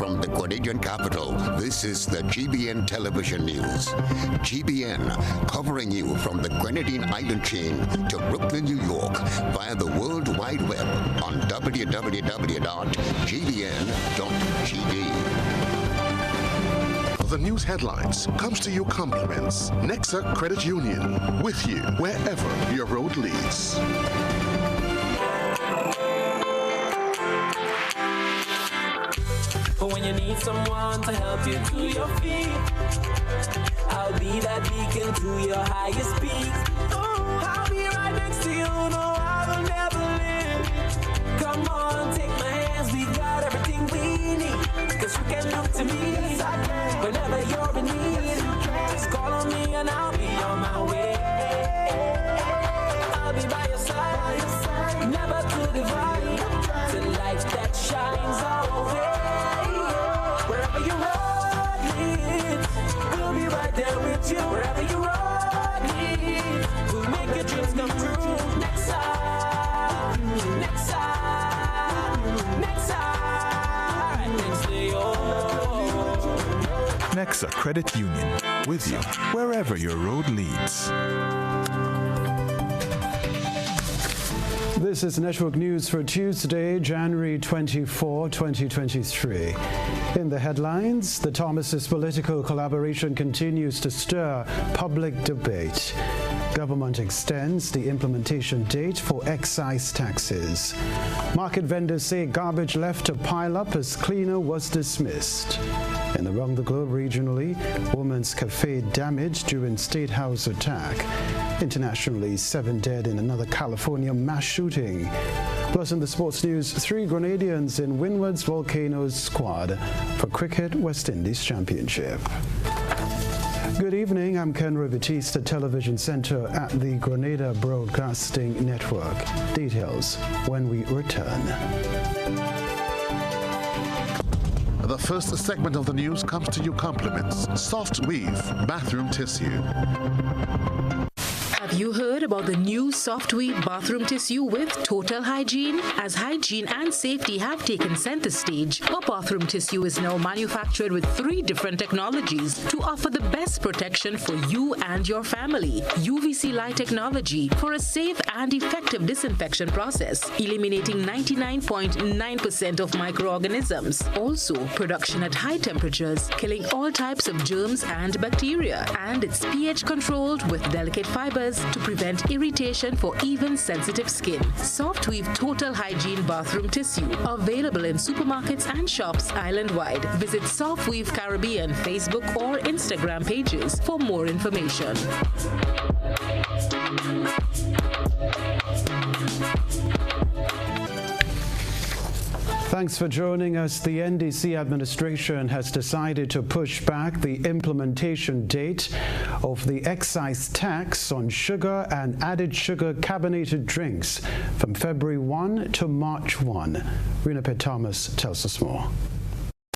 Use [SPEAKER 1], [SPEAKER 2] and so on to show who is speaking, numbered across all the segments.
[SPEAKER 1] from the Grenadian capital, this is the GBN television news. GBN, covering you from the Grenadine Island chain to Brooklyn, New York, via the World Wide Web on www.gbn.gd.
[SPEAKER 2] The news headlines comes to you compliments Nexa Credit Union, with you wherever your road leads.
[SPEAKER 3] When you need someone to help you to your feet, I'll be that beacon to your highest peak. Oh, I'll be right next to you, no, I will never leave. Come on, take my hands, we've got everything we need. Cause you can look to me whenever you're in need. Just call on me and I'll be on my way. I'll be by your side, never to divide. The light that shines our way. Wherever you road leads, we'll be right there with you. Wherever you road leads, we'll make your dreams come true. Next side, next side, next side, next to you.
[SPEAKER 4] Nexa Credit Union, with you wherever your road leads.
[SPEAKER 5] This is Network News for Tuesday, January 24, 2023. In the headlines, the Thomas's political collaboration continues to stir public debate. Government extends the implementation date for excise taxes. Market vendors say garbage left to pile up as cleaner was dismissed. And around the globe regionally, woman's cafe damaged during State House attack. Internationally, 7 dead in another California mass shooting. Plus in the sports news, 3 Grenadians in Windward's Volcanoes squad for Cricket West Indies Championship. Good evening, I'm Kenroy, Baptiste, at Television Center at the Grenada Broadcasting Network. Details when we return.
[SPEAKER 2] The first segment of the news comes to you compliments Soft Weave Bathroom Tissue.
[SPEAKER 6] Have you heard about the new Soft Weave bathroom tissue with total hygiene? As hygiene and safety have taken center stage, our bathroom tissue is now manufactured with 3 different technologies to offer the best protection for you and your family. UVC light technology for a safe and effective disinfection process, eliminating 99.9% of microorganisms. Also, production at high temperatures, killing all types of germs and bacteria. And it's pH controlled with delicate fibers to prevent irritation for even sensitive skin. Soft Weave Total Hygiene Bathroom Tissue, available in supermarkets and shops island-wide. Visit Soft Weave Caribbean Facebook or Instagram pages for more information.
[SPEAKER 5] Thanks for joining us. The NDC administration has decided to push back the implementation date of the excise tax on sugar and added sugar carbonated drinks from February 1 to March 1. Rena Thomas tells us more.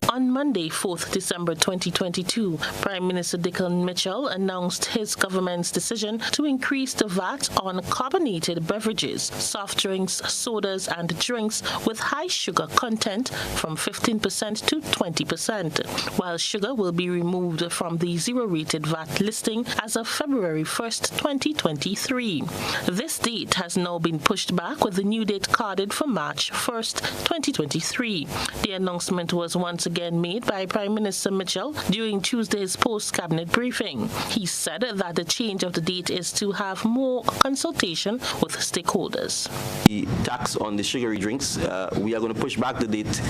[SPEAKER 7] On Monday, 4th December 2022, Prime Minister Dickon Mitchell announced his government's decision to increase the VAT on carbonated beverages, soft drinks, sodas, and drinks with high sugar content from 15% to 20%, while sugar will be removed from the zero-rated VAT listing as of February 1st, 2023. This date has now been pushed back with the new date carded for March 1st, 2023. The announcement was once again made by Prime Minister Mitchell during Tuesday's post-cabinet briefing. He said that the change of the date is to have more consultation with stakeholders.
[SPEAKER 8] The tax on the sugary drinks, we are going to push back the date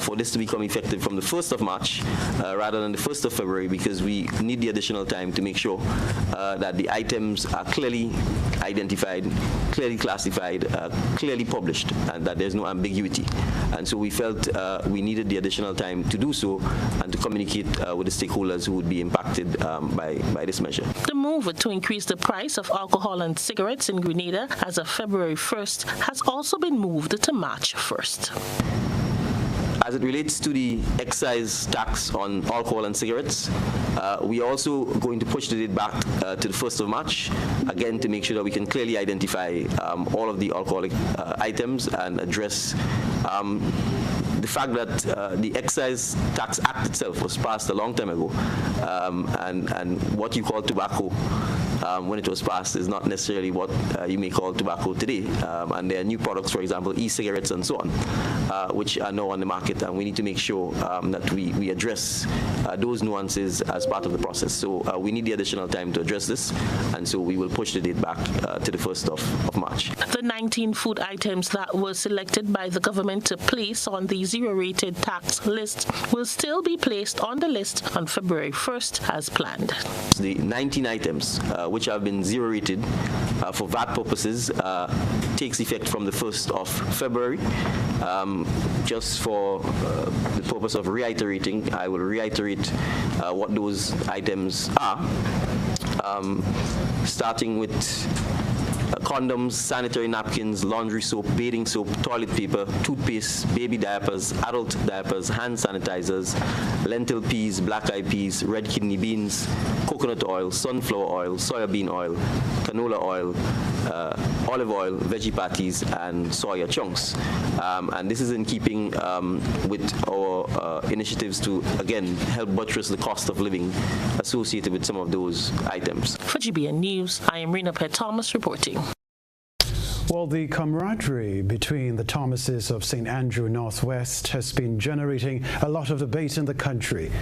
[SPEAKER 8] for this to become effective from the 1st of March rather than the 1st of February, because we need the additional time to make sure that the items are clearly identified, clearly classified, clearly published, and that there's no ambiguity. And so we felt we needed the additional time to do so and to communicate with the stakeholders who would be impacted by this measure.
[SPEAKER 7] The move to increase the price of alcohol and cigarettes in Grenada as of February 1st has also been moved to March 1st.
[SPEAKER 8] As it relates to the excise tax on alcohol and cigarettes, we are also going to push the date back to the 1st of March, again to make sure that we can clearly identify all of the alcoholic items and address the fact that the Excise Tax Act itself was passed a long time ago, and what you call tobacco when it was passed is not necessarily what you may call tobacco today. And there are new products, for example, e-cigarettes and so on, which are now on the market, and we need to make sure that we address those nuances as part of the process. So we need the additional time to address this, and so we will push the date back to the 1st of March.
[SPEAKER 7] The 19 food items that were selected by the government to place on the zero-rated tax list will still be placed on the list on February 1st as planned.
[SPEAKER 8] The 19 items which have been zero-rated for VAT purposes takes effect from the 1st of February. Just for the purpose of reiterating, I will reiterate what those items are, starting with condoms, sanitary napkins, laundry soap, bathing soap, toilet paper, toothpaste, baby diapers, adult diapers, hand sanitizers, lentil peas, black eyed peas, red kidney beans, coconut oil, sunflower oil, soybean oil, canola oil, olive oil, veggie patties, and soya chunks. And this is in keeping with our initiatives to, again, help buttress the cost of living associated with some of those items.
[SPEAKER 7] For GBN News, I am Rena Thomas reporting.
[SPEAKER 5] Well, the camaraderie between the Thomases of St. Andrew Northwest has been generating a lot of debate in the country.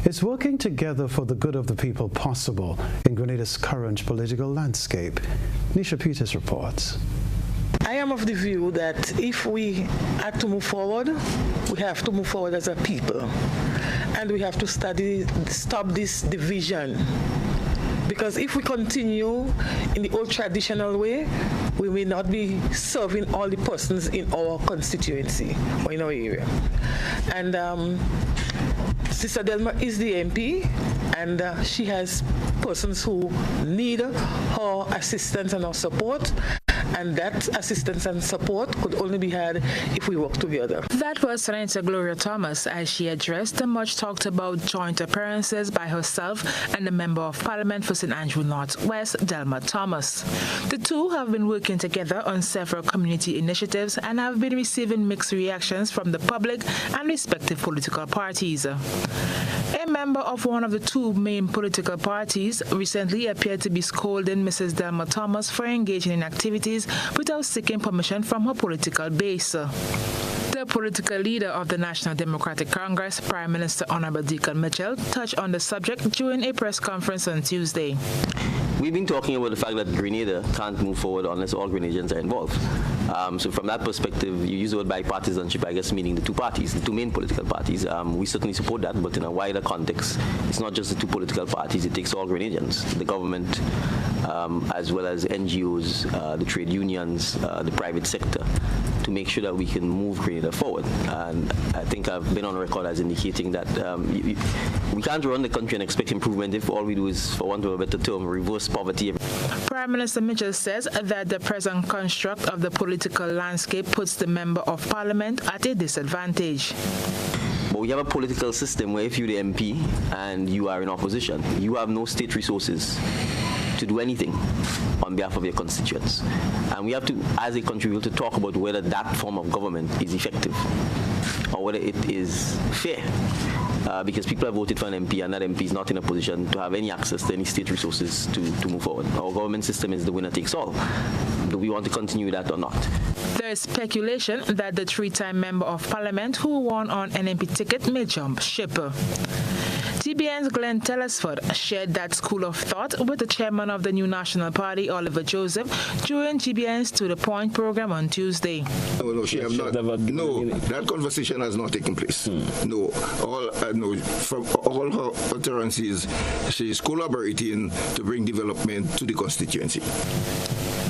[SPEAKER 5] Is working together for the good of the people possible in Grenada's current political landscape? Nisha Peters reports.
[SPEAKER 9] I am of the view that if we had to move forward, we have to move forward as a people. And we have to stop this division. Because if we continue in the old traditional way, we may not be serving all the persons in our constituency or in our area. And Sister Delma is the MP, and she has persons who need her assistance and her support. And that assistance and support could only be had if we work together.
[SPEAKER 6] That was Senator Gloria Thomas as she addressed the much talked about joint appearances by herself and the Member of Parliament for St. Andrew Northwest, Delma Thomas. The two have been working together on several community initiatives and have been receiving mixed reactions from the public and respective political parties. A member of one of the two main political parties recently appeared to be scolding Mrs. Delma Thomas for engaging in activities without seeking permission from her political base. The political leader of the National Democratic Congress, Prime Minister Honorable Deacon Mitchell, touched on the subject during a press conference on Tuesday.
[SPEAKER 8] We've been talking about the fact that Grenada can't move forward unless all Grenadians are involved. So from that perspective, you use the word bipartisanship, I guess, meaning the two parties, the two main political parties. We certainly support that, but in a wider context, it's not just the two political parties, it takes all Grenadians, the government, as well as NGOs, the trade unions, the private sector, to make sure that we can move Grenada forward. And I think I've been on record as indicating that we can't run the country and expect improvement if all we do is, for want of a better term, reverse poverty.
[SPEAKER 6] Prime Minister Mitchell says that the present construct of the political landscape puts the Member of Parliament at a disadvantage.
[SPEAKER 8] But we have a political system where if you're the MP and you are in opposition, you have no state resources to do anything on behalf of your constituents. And we have to, as a country, we have to talk about whether that form of government is effective or whether it is fair. Because people have voted for an MP and that MP is not in a position to have any access to any state resources to move forward. Our government system is the winner takes all. Do we want to continue that or not?
[SPEAKER 6] There is speculation that the three-time Member of Parliament who won on an MP ticket may jump ship. GBN's Glenn Telesford shared that school of thought with the chairman of the New National Party, Oliver Joseph, during GBN's To The Point program on Tuesday.
[SPEAKER 10] No, she have not. No, that conversation has not taken place. No, from all her utterances, she is collaborating to bring development to the constituency.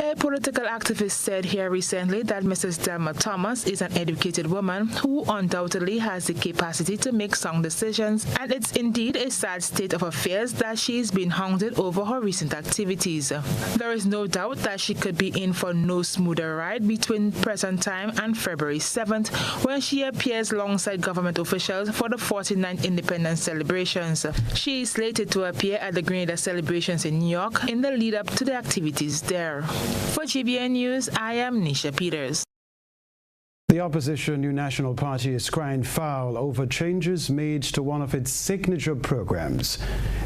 [SPEAKER 6] A political activist said here recently that Mrs. Delma Thomas is an educated woman who undoubtedly has the capacity to make sound decisions, and it's indeed a sad state of affairs that she is being hounded over her recent activities. There is no doubt that she could be in for no smoother ride between present time and February 7th, when she appears alongside government officials for the 49th Independence celebrations. She is slated to appear at the Grenada celebrations in New York in the lead-up to the activities there. For GBN News, I am Nisha Peters.
[SPEAKER 5] The The opposition New National Party is crying foul over changes made to one of its signature programs.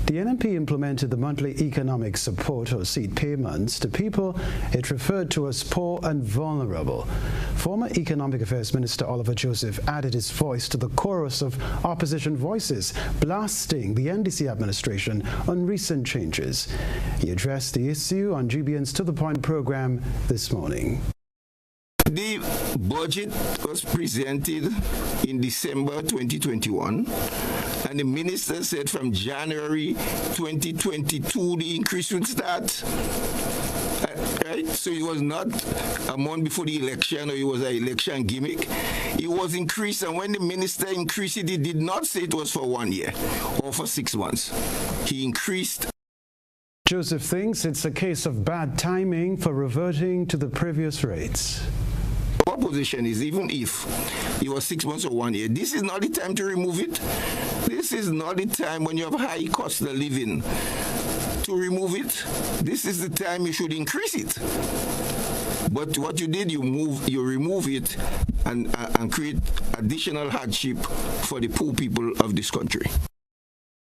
[SPEAKER 5] The NNP implemented the monthly economic support or seed payments to people it referred to as poor and vulnerable. Former Economic Affairs Minister Oliver Joseph added his voice to the chorus of opposition voices blasting the NDC administration on recent changes. He addressed the issue on GBN's To The Point program this morning.
[SPEAKER 10] The budget was presented in December 2021, and the minister said from January 2022 the increase would start. Right? So it was not a month before the election, or it was an election gimmick. It was increased, and when the minister increased it, he did not say it was for 1 year or for 6 months. He increased.
[SPEAKER 5] Joseph thinks it's a case of bad timing for reverting to the previous rates.
[SPEAKER 10] Our position is, even if it was 6 months or 1 year, this is not the time to remove it. This is not the time when you have high cost of living to remove it. This is the time you should increase it. But what you did, you remove it and create additional hardship for the poor people of this country.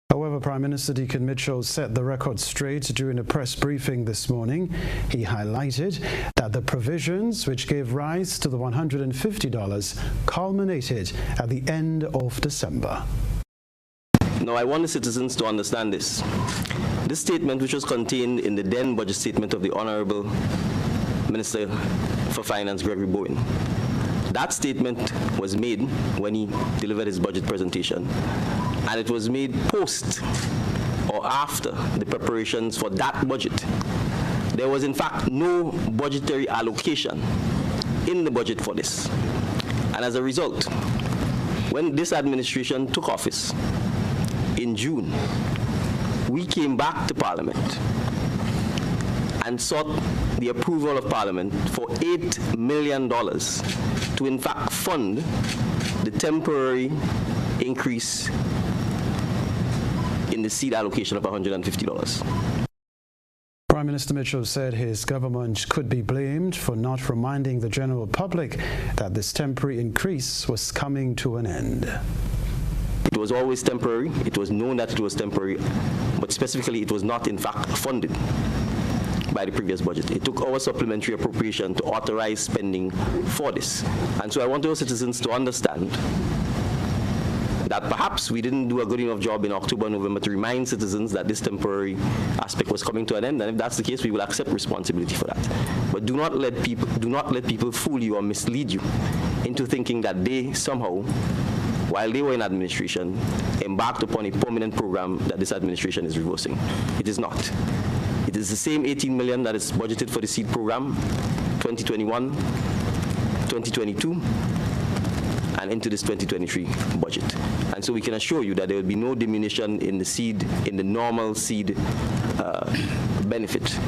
[SPEAKER 5] However, Prime Minister Deacon Mitchell set the record straight during a press briefing this morning. He highlighted that the provisions which gave rise to the $150 culminated at the end of December.
[SPEAKER 8] Now, I want the citizens to understand this. This statement, which was contained in the then budget statement of the Honorable Minister for Finance, Gregory Bowen, that statement was made when he delivered his budget presentation, and it was made post or after the preparations for that budget. There was in fact no budgetary allocation in the budget for this. And as a result, when this administration took office in June, we came back to Parliament and sought the approval of Parliament for $8 million to in fact fund the temporary increase in the seed allocation of $150.
[SPEAKER 5] Prime Minister Mitchell said his government could be blamed for not reminding the general public that this temporary increase was coming to an end.
[SPEAKER 8] It was always temporary. It was known that it was temporary, but specifically it was not in fact funded by the previous budget. It took our supplementary appropriation to authorize spending for this. And so I want our citizens to understand that perhaps we didn't do a good enough job in October, November to remind citizens that this temporary aspect was coming to an end, and if that's the case, we will accept responsibility for that. But do not let people fool you or mislead you into thinking that they somehow, while they were in administration, embarked upon a permanent program that this administration is reversing. It is not. It is the same $18 million that is budgeted for the seed program, 2021, 2022, and into this 2023 budget. And so we can assure you that there will be no diminution in the seed, in the normal seed benefit.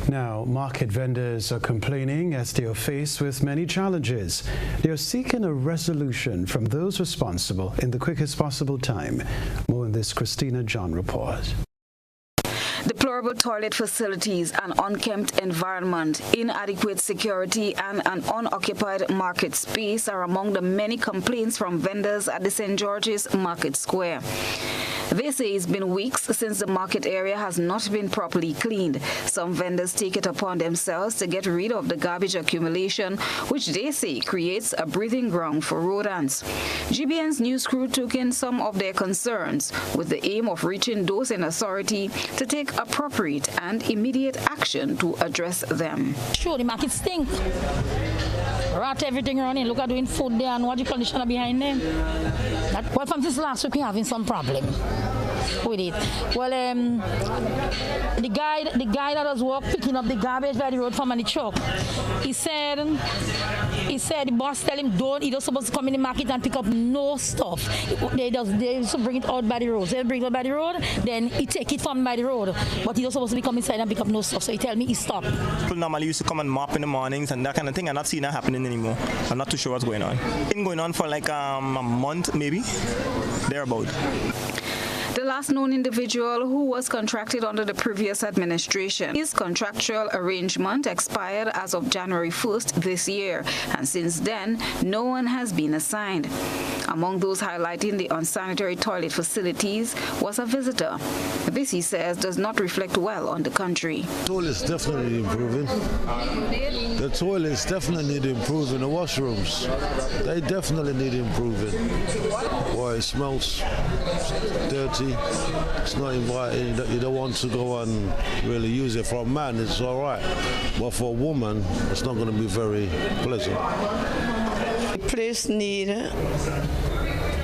[SPEAKER 5] Now, market vendors are complaining as they are faced with many challenges. They are seeking a resolution from those responsible in the quickest possible time. More in this Christina John report.
[SPEAKER 11] Deplorable toilet facilities, an unkempt environment, inadequate security, and an unoccupied market space are among the many complaints from vendors at the St. George's Market Square. They say it's been weeks since the market area has not been properly cleaned. Some vendors take it upon themselves to get rid of the garbage accumulation, which they say creates a breathing ground for rodents. GBN's news crew took in some of their concerns with the aim of reaching those in authority to take appropriate and immediate action to address them.
[SPEAKER 12] Sure, the market stink. Rat everything around here. Look at doing food there and what the condition are behind them. Well, from this last week, we're having some problem with it. Well, the guy that was picking up the garbage by the road from the truck, he said the boss tell him he don't supposed to come in the market and pick up no stuff. They just bring it out by the road. So they bring it by the road, then he take it from by the road. But he don't supposed to be come inside and pick up no stuff. So he tell me he stopped.
[SPEAKER 13] People normally used to come and mop in the mornings and that kind of thing. I'm not seeing that happening anymore. I'm not too sure what's going on. It's been going on for like a month maybe, thereabout.
[SPEAKER 11] The last known individual who was contracted under the previous administration. His contractual arrangement expired as of January 1st this year, and since then, no one has been assigned. Among those highlighting the unsanitary toilet facilities was a visitor. This, he says, does not reflect well on the country.
[SPEAKER 14] Toilets definitely improving. The toilets definitely need improving. The washrooms, they definitely need improving. Why it smells dirty. It's not inviting. You don't want to go and really use it. For a man, it's all right, but for a woman, it's not going to be very pleasant.
[SPEAKER 15] The place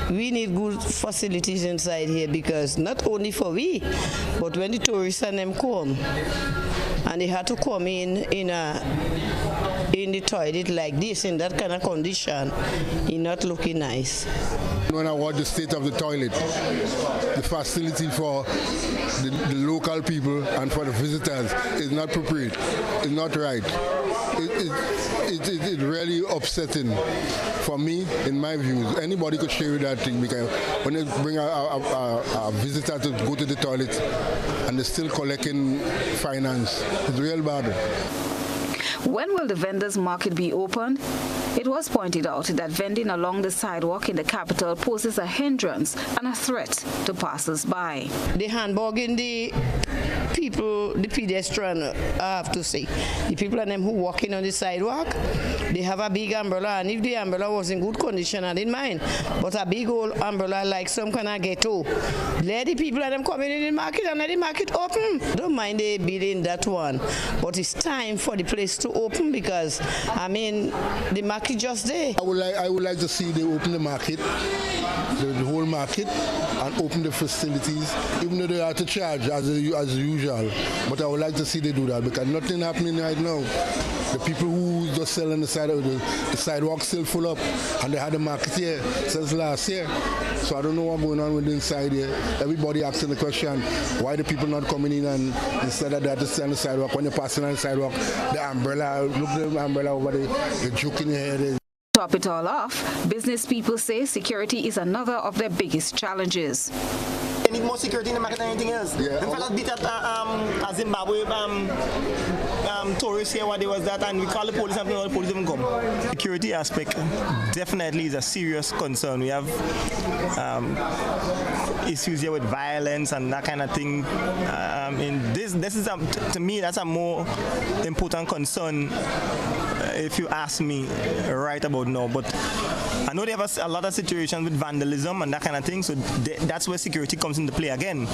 [SPEAKER 15] we need good facilities inside here, because not only for we, but when the tourists and them come, and they had to come in the toilet like this, in that kind of condition, it's not looking nice.
[SPEAKER 16] When I watch the state of the toilet, the facility for the local people and for the visitors is not appropriate, it's not right. It's really upsetting for me, in my views. Anybody could share that thing, because when they bring a visitor to go to the toilet and they're still collecting finance, it's real bad.
[SPEAKER 11] When will the vendors' market be opened? It was pointed out that vending along the sidewalk in the capital poses a hindrance and a threat to passers-by.
[SPEAKER 15] The handbagging the people, the pedestrian, I have to say. The people and them who walking on the sidewalk, they have a big umbrella, and if the umbrella was in good condition, I didn't mind. But a big old umbrella like some kind of ghetto, let the people and them coming in the market and let the market open. Don't mind they building that one, but it's time for the place to open, because I mean the market just there.
[SPEAKER 16] I would like to see they open the market, the whole market, and open the facilities, even though they have to charge as usual. But I would like to see they do that, because nothing happening right now. The people who just sell on the side of the sidewalk still full up, and they had the market here since last year. So I don't know what's going on with the inside here. Everybody asking the question, why the people not coming in, and instead of that, to stay on the sidewalk. When you're passing on the sidewalk, the umbrella, look at the umbrella over there, you're joking your head.
[SPEAKER 11] To top it all off, business people say security is another of their biggest challenges.
[SPEAKER 13] They need more security in the market than anything else. Yeah. In fact, I beat at Zimbabwe tourists here what they was that, and we call the police and the police even come. Security aspect definitely is a serious concern. We have issues here with violence and that kind of thing. This is to me, that's a more important concern, if you ask me right about now. But I know they have a lot of situations with vandalism and that kind of thing, so that's where security comes into play again.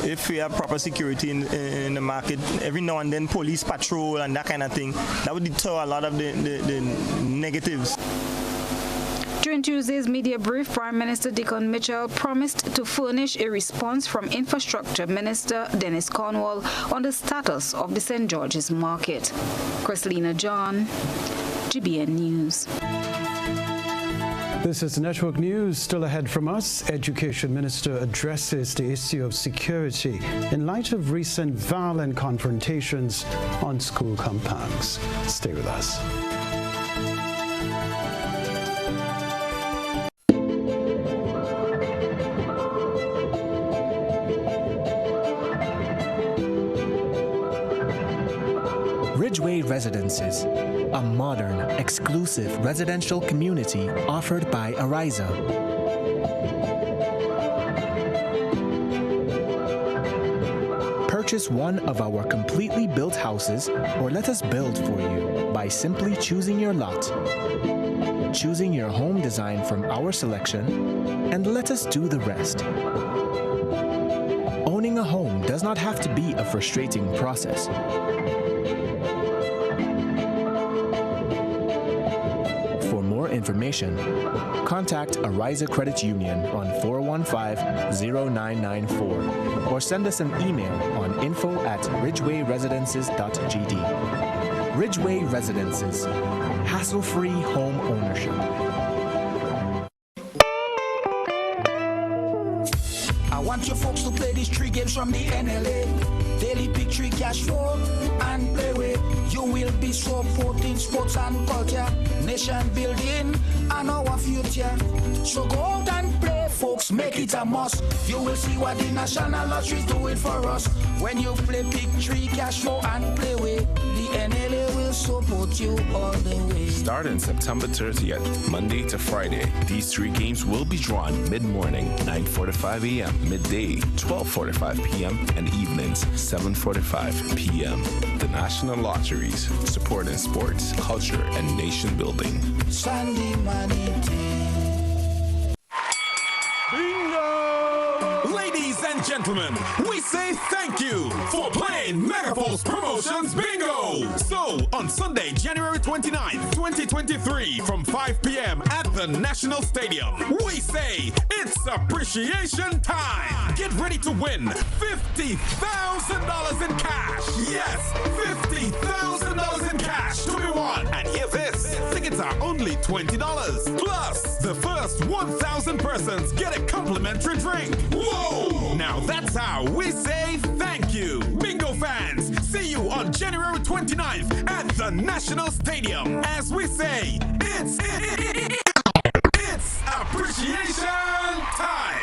[SPEAKER 13] If we have proper security in the market, every now and then police patrol and that kind of thing, that would deter a lot of the negatives.
[SPEAKER 11] During Tuesday's media brief, Prime Minister Dickon Mitchell promised to furnish a response from Infrastructure Minister Dennis Cornwall on the status of the St. George's Market. Chrislina John, GBN News.
[SPEAKER 5] This is Network News. Still ahead from us, Education Minister addresses the issue of security in light of recent violent confrontations on school compounds. Stay with us.
[SPEAKER 17] Ridgeway Residences, a modern, exclusive residential community offered by Ariza. Purchase one of our completely built houses or let us build for you by simply choosing your lot, choosing your home design from our selection, and let us do the rest. Owning a home does not have to be a frustrating process. Information, contact Ariza Credit Union on 415-0994 or send us an email on info@ridgewayresidences.gd. Ridgeway Residences, hassle-free home ownership.
[SPEAKER 18] I want you folks to play these 3 games from the NLA. Daily pick 3 cash flow and play with. You will be supporting sports and culture, nation building, and our future. So go out and play. folks, make it a must. You will see what the National Lottery doing for us. When you play Pick 3 Cash Flow and play with, the NLA will support you all the way.
[SPEAKER 4] Starting September 30th, Monday to Friday, these 3 games will be drawn mid-morning, 9:45 a.m., midday, 12:45 p.m., and evenings, 7:45 p.m. The National Lotteries, supporting sports, culture, and nation building.
[SPEAKER 18] Sunday money
[SPEAKER 19] Bingo! Ladies and gentlemen, we say thank you for playing Megapulse Promotions Bingo! So, on Sunday, January 29th, 2023, from 5 p.m. at the National Stadium, we say it's appreciation time! Get ready to win $50,000 in cash! Yes, $50,000 in cash to be won! And hear this, tickets are only $20. Plus, the first 1,000 persons get a complimentary drink. Whoa! Now that's how we say thank you. Bingo fans, see you on January 29th at the National Stadium. As we say, it's appreciation time.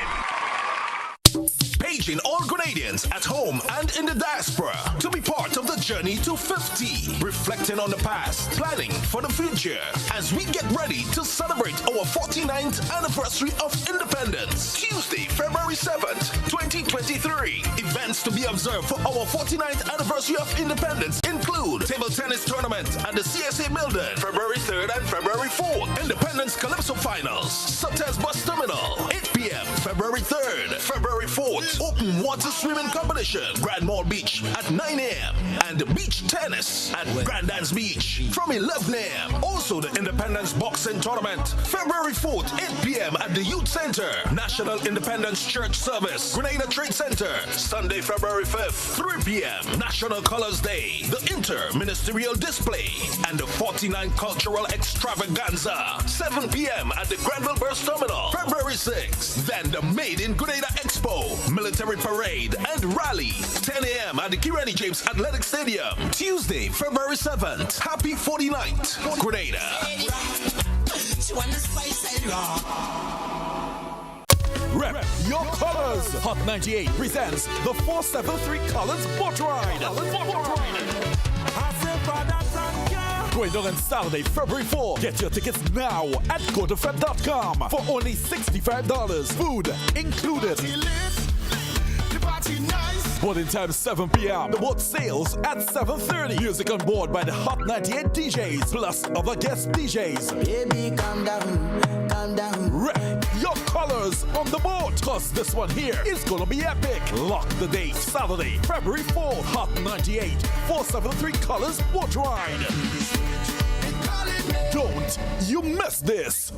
[SPEAKER 20] Paging all Grenadians at home and in the diaspora to be part of the journey to 50, reflecting on the past, planning for the future as we get ready to celebrate our 49th anniversary of independence. Tuesday, February 7th, 2023. Events to be observed for our 49th anniversary of independence include table tennis tournament at the CSA Building, February 3rd and February 4th. Independence Calypso Finals, Sutter's Bus Terminal, 8 p.m. February 3rd, February 4th. Open water swimming competition, Grand Mall Beach at 9 a.m. and beach tennis at Grandans Beach from 11 a.m. Also the Independence Boxing Tournament, February 4th, 8 p.m. at the Youth Center, National Independence Church Service, Grenada Trade Center, Sunday, February 5th, 3 p.m. National Colors Day, the Inter-Ministerial Display, and the 49th Cultural Extravaganza, 7 p.m. at the Granville Bus Terminal, February 6th. Then the Made in Grenada Expo, Military Parade and Rally, 10 a.m. at the Kirani James Athletic Stadium. Tuesday, February 7th. Happy 49th, Grenada.
[SPEAKER 19] Rep your colors. Hot 98 presents the 473 Colors Boat Ride. Going on Saturday, February 4. Get your tickets now at gotofed.com for only $65. Food included. Boarding time 7 p.m. The boat sails at 7:30. Music on board by the Hot 98 DJs plus other guest DJs.
[SPEAKER 18] Baby, calm down, calm down.
[SPEAKER 19] Rep your colors on the boat, cause this one here is gonna be epic. Lock the date, Saturday, February 4th. Hot 98 473 Colors Boat Ride. Don't you miss this.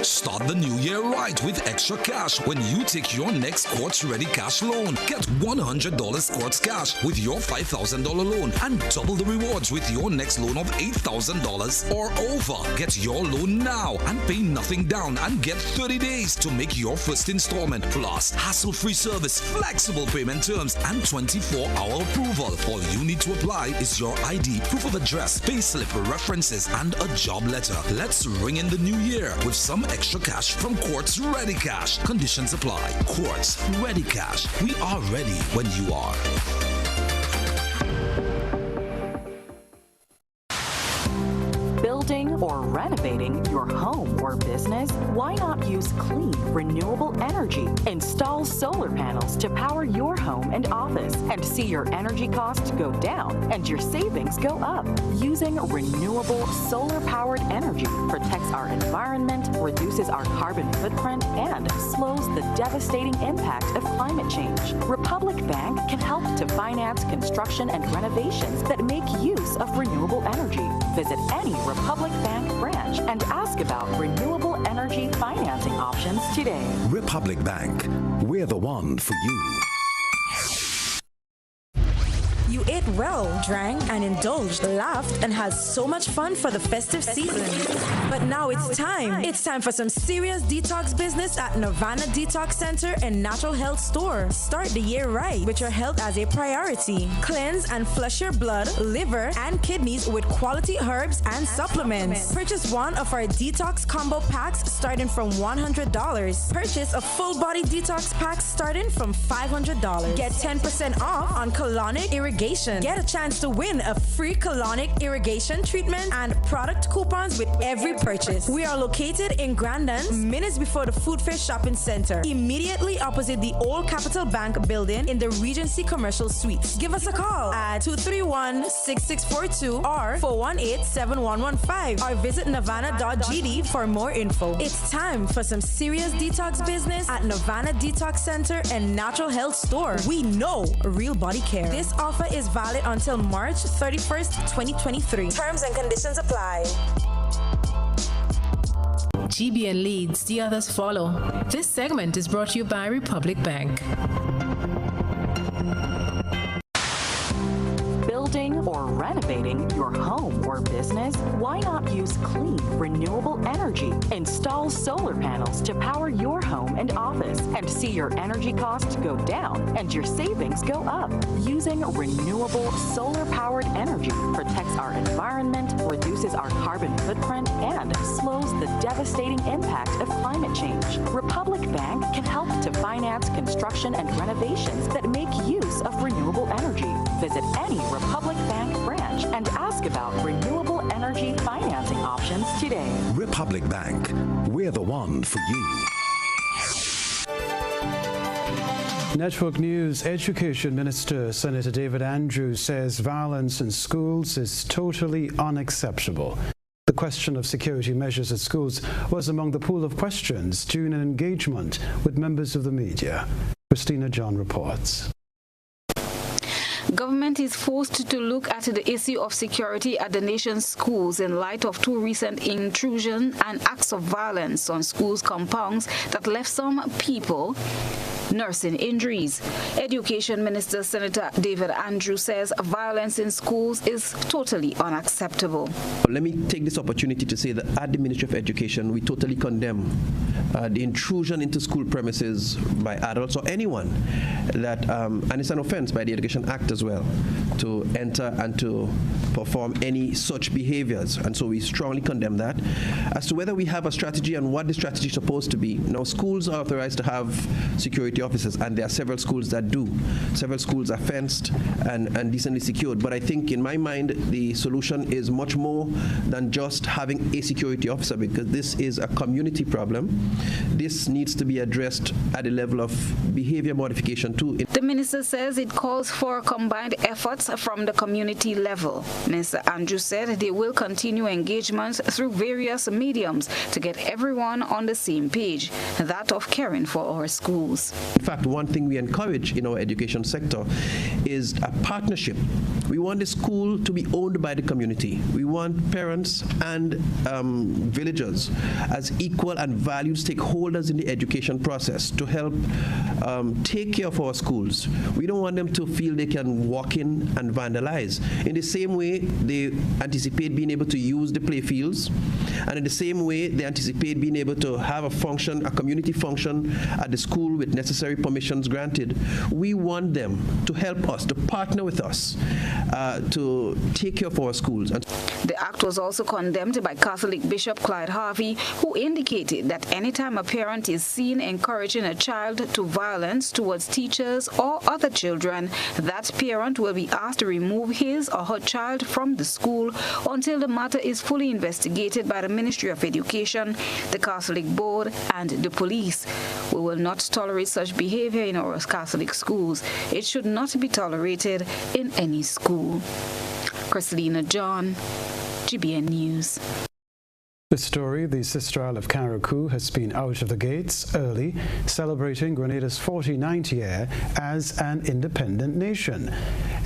[SPEAKER 21] Start the new year right with extra cash when you take your next Quartz Ready Cash loan. Get $100 Quartz Cash with your $5,000 loan and double the rewards with your next loan of $8,000 or over. Get your loan now and pay nothing down and get 30 days to make your first installment. Plus, hassle-free service, flexible payment terms, and 24-hour approval. All you need to apply is your ID, proof of address, payslip, references, and a job letter. Let's ring in the new year with some extra cash from Quartz Ready Cash. Conditions apply. Quartz Ready Cash. We are ready when you are.
[SPEAKER 22] Building or renovating your home or business? Why not use clean, renewable energy? Install solar panels to power your home and office and see your energy costs go down and your savings go up. Using renewable solar-powered energy protects our environment, reduces our carbon footprint, and slows the devastating impact of climate change. Republic Bank can help to finance construction and renovations that make use of renewable energy. Visit any Republic Bank branch and ask about renewable energy financing options today.
[SPEAKER 23] Republic Bank, we're the one for you.
[SPEAKER 1] You ate well, drank and indulged, laughed and had so much fun for the festive season. But now it's time. It's time for some serious detox business at Nirvana Detox Center and Natural Health Store. Start the year right with your health as a priority. Cleanse and flush your blood, liver, and kidneys with quality herbs and supplements. Purchase one of our detox combo packs starting from $100. Purchase a full body detox pack starting from $500. Get 10% off on colonic irrigation. Get a chance to win a free colonic irrigation treatment and product coupons with every purchase. We are located in Grandin, minutes before the Food Fair Shopping Center, immediately opposite the old Capital Bank building in the Regency Commercial Suites. Give us a call at 231-6642 or 418-7115 or visit nirvana.gd for more info. It's time for some serious detox business at Nirvana Detox Center and Natural Health Store. We know real body care. This offer is valid until March 31st, 2023. Terms and conditions apply.
[SPEAKER 6] GBN leads, the others follow. This segment is brought to you by Republic Bank.
[SPEAKER 22] Building or renovating your home or business? Why not use clean, renewable energy? Install solar panels to power your home and office and see your energy costs go down and your savings go up. Using renewable solar-powered energy protects our environment, reduces our carbon footprint, and slows the devastating impact of climate change. Republic Bank can help to finance construction and renovations that make use of renewable energy. Visit any Republic Bank branch and ask about renewable energy financing options today.
[SPEAKER 3] Republic Bank, we're the one for you.
[SPEAKER 5] Network News Education Minister Senator David Andrews says violence in schools is totally unacceptable. The question of security measures at schools was among the pool of questions during an engagement with members of the media. Christina John reports.
[SPEAKER 11] Government is forced to look at the issue of security at the nation's schools in light of two recent intrusions and acts of violence on schools' compounds that left some people nursing injuries. Education Minister Senator David Andrews says violence in schools is totally unacceptable.
[SPEAKER 23] Let me take this opportunity to say that at the Ministry of Education, we totally condemn the intrusion into school premises by adults or anyone that, and it's an offense by the Education Act as well, to enter and to perform any such behaviors. And so we strongly condemn that. As to whether we have a strategy and what the strategy is supposed to be, now schools are authorized to have security officers, and there are several schools that do. Several schools are fenced and decently secured. But I think in my mind, the solution is much more than just having a security officer, because this is a community problem. This needs to be addressed at the level of behavior modification too.
[SPEAKER 11] The minister says it calls for combined efforts from the community level. Minister Andrews said they will continue engagements through various mediums to get everyone on the same page, that of caring for our schools.
[SPEAKER 23] In fact, one thing we encourage in our education sector is a partnership. We want the school to be owned by the community. We want parents and villagers as equal and valued stakeholders in the education process to help take care of our schools. We don't want them to feel they can walk in and vandalize. In the same way, they anticipate being able to use the play fields, and in the same way, they anticipate being able to have a function, a community function at the school with necessary permissions granted. We want them to help us, to partner with us, to take care of our schools.
[SPEAKER 11] The act was also condemned by Catholic Bishop Clyde Harvey, who indicated that anytime a parent is seen encouraging a child to violence towards teachers or other children, that parent will be asked to remove his or her child from the school until the matter is fully investigated by the Ministry of Education, the Catholic Board, and the police. We will not tolerate such behavior in our Catholic schools. It should not be tolerated in any school. Christina John, GBN News.
[SPEAKER 5] The story, the Sister Isle of Carriacou has been out of the gates early, celebrating Grenada's 49th year as an independent nation.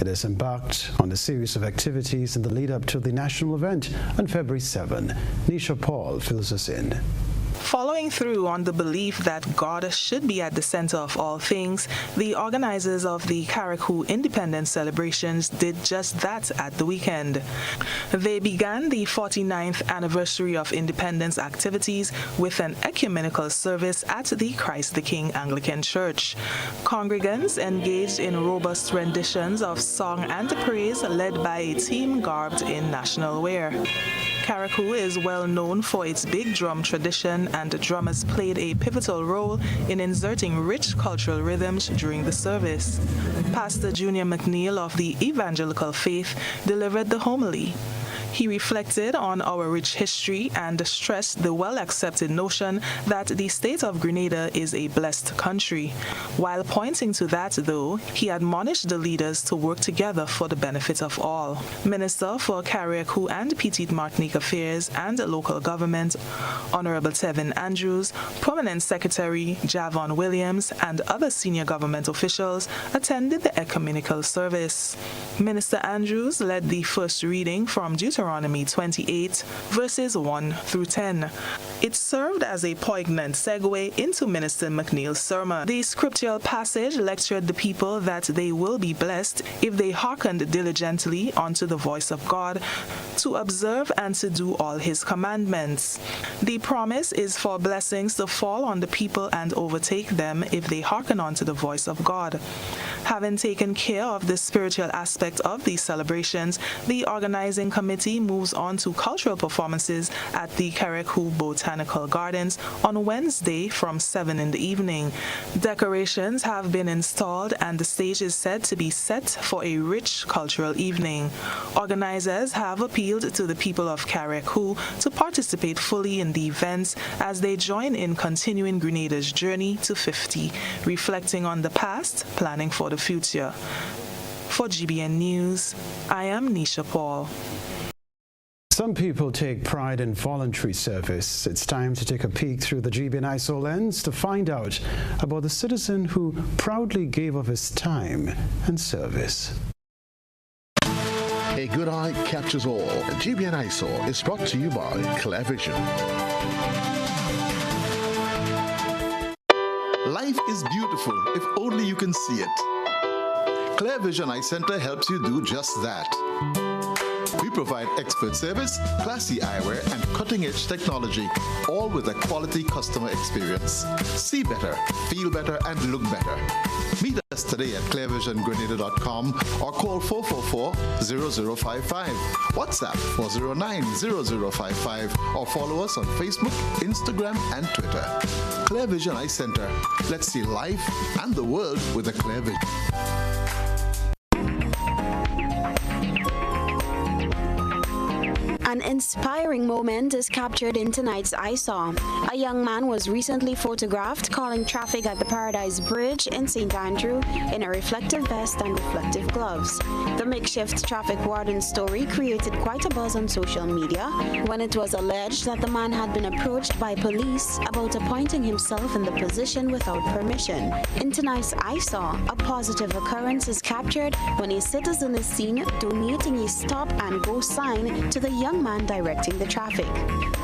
[SPEAKER 5] It has embarked on a series of activities in the lead-up to the national event on February 7. Nisha Paul fills us in.
[SPEAKER 2] Following through on the belief that God should be at the center of all things, the organizers of the Carriacou Independence celebrations did just that at the weekend. They began the 49th anniversary of independence activities with an ecumenical service at the Christ the King Anglican Church. Congregants engaged in robust renditions of song and praise led by a team garbed in national wear. Carriacou is well known for its big drum tradition, and the drummers played a pivotal role in inserting rich cultural rhythms during the service. Pastor Junior McNeil of the Evangelical Faith delivered the homily. He reflected on our rich history and stressed the well-accepted notion that the state of Grenada is a blessed country. While pointing to that, though, he admonished the leaders to work together for the benefit of all. Minister for Carriacou and Petite Martinique Affairs and Local Government, Honorable Tevin Andrews, Prominent Secretary Javon Williams, and other senior government officials attended the ecumenical service. Minister Andrews led the first reading from Deuteronomy 28, verses 1 through 10. It served as a poignant segue into Minister McNeil's sermon. The scriptural passage lectured the people that they will be blessed if they hearkened diligently unto the voice of God, to observe and to do all his commandments. The promise is for blessings to fall on the people and overtake them if they hearken unto the voice of God. Having taken care of the spiritual aspect of these celebrations, the organizing committee moves on to cultural performances at the Carriacou Botanical Gardens on Wednesday from 7 in the evening. Decorations have been installed and the stage is said to be set for a rich cultural evening. Organizers have appealed to the people of Carriacou to participate fully in the events as they join in continuing Grenada's journey to 50, reflecting on the past, planning for the future. For GBN News, I am Nisha Paul.
[SPEAKER 5] Some people take pride in voluntary service. It's time to take a peek through the GBN ISO lens to find out about the citizen who proudly gave of his time and service.
[SPEAKER 7] A good eye captures all. GBN ISO is brought to you by Clear Vision.
[SPEAKER 9] Life is beautiful if only you can see it. Clear Vision Eye Center helps you do just that. We provide expert service, classy eyewear, and cutting-edge technology, all with a quality customer experience. See better, feel better, and look better. Meet us today at clearvisiongrenada.com or call 444-0055, WhatsApp 409-0055, or follow us on Facebook, Instagram, and Twitter. Clear Vision Eye Center. Let's see life and the world with a clear vision.
[SPEAKER 24] An inspiring moment is captured in tonight's ISO. A young man was recently photographed calling traffic at the Paradise Bridge in St. Andrew in a reflective vest and reflective gloves. The makeshift traffic warden's story created quite a buzz on social media when it was alleged that the man had been approached by police about appointing himself in the position without permission. In tonight's ISO, a positive occurrence is captured when a citizen is seen donating a stop and go sign to the young man directing the traffic.